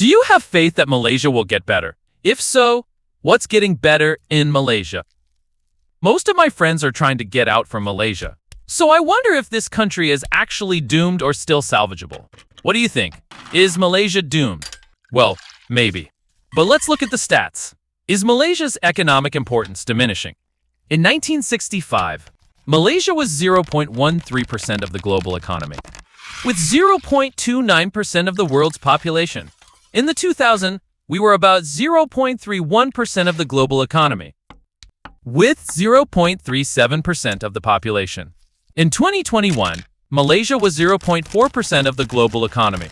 Do you have faith that Malaysia will get better? If so, what's getting better in Malaysia? Most of my friends are trying to get out from Malaysia, so I wonder if this country is actually doomed or still salvageable. What do you think? Is Malaysia doomed? Well, maybe. But let's look at the stats. Is Malaysia's economic importance diminishing? In 1965, Malaysia was 0.13% of the global economy, with 0.29% of the world's population. In the 2000s, we were about 0.31% of the global economy, with 0.37% of the population. In 2021, Malaysia was 0.4% of the global economy,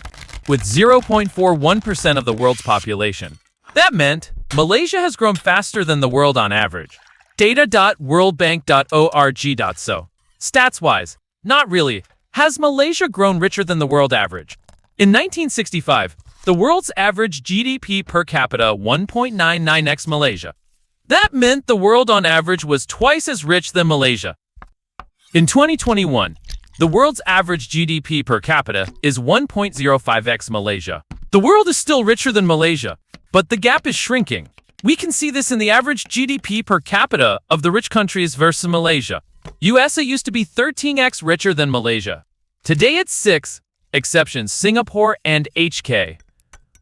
with 0.41% of the world's population. That meant Malaysia has grown faster than the world on average. Data.worldbank.org.so. Stats-wise, not really. Has Malaysia grown richer than the world average? In 1965, the world's average GDP per capita 1.99x Malaysia. That meant the world on average was twice as rich than Malaysia. In 2021, the world's average GDP per capita is 1.05x Malaysia. The world is still richer than Malaysia, but the gap is shrinking. We can see this in the average GDP per capita of the rich countries versus Malaysia. USA used to be 13x richer than Malaysia. Today it's 6, exceptions Singapore and HK,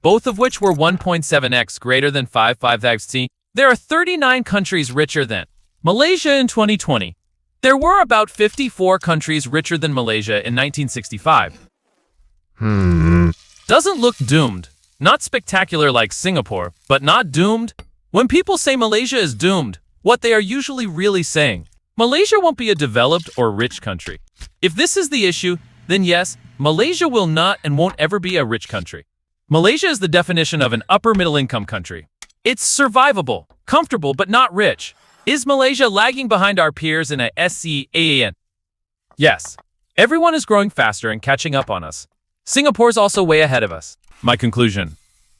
both of which were 1.7x greater than 5.5x. There are 39 countries richer than Malaysia in 2020. There were about 54 countries richer than Malaysia in 1965. Doesn't look doomed. Not spectacular like Singapore, but not doomed. When people say Malaysia is doomed, what they are usually really saying, Malaysia won't be a developed or rich country. If this is the issue, then yes, Malaysia will not and won't ever be a rich country. Malaysia is the definition of an upper middle income country. It's survivable, comfortable, but not rich. Is Malaysia lagging behind our peers in a ASEAN? Yes. Everyone is growing faster and catching up on us. Singapore's also way ahead of us. My conclusion.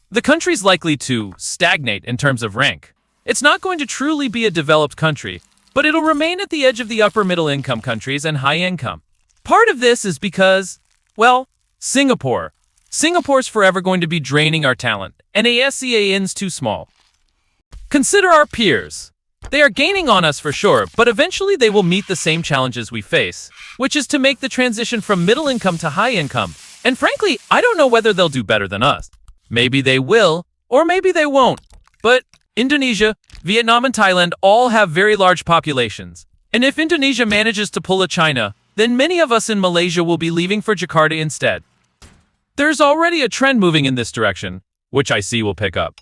The country's likely to stagnate in terms of rank. It's not going to truly be a developed country, but it'll remain at the edge of the upper middle income countries and high income. Part of this is because, well, Singapore. Singapore's forever going to be draining our talent, and ASEAN's too small. Consider our peers. They are gaining on us for sure, but eventually they will meet the same challenges we face, which is to make the transition from middle income to high income. And frankly, I don't know whether they'll do better than us. Maybe they will, or maybe they won't. But Indonesia, Vietnam, and Thailand all have very large populations. And if Indonesia manages to pull a China, then many of us in Malaysia will be leaving for Jakarta instead. There's already a trend moving in this direction, which I see will pick up.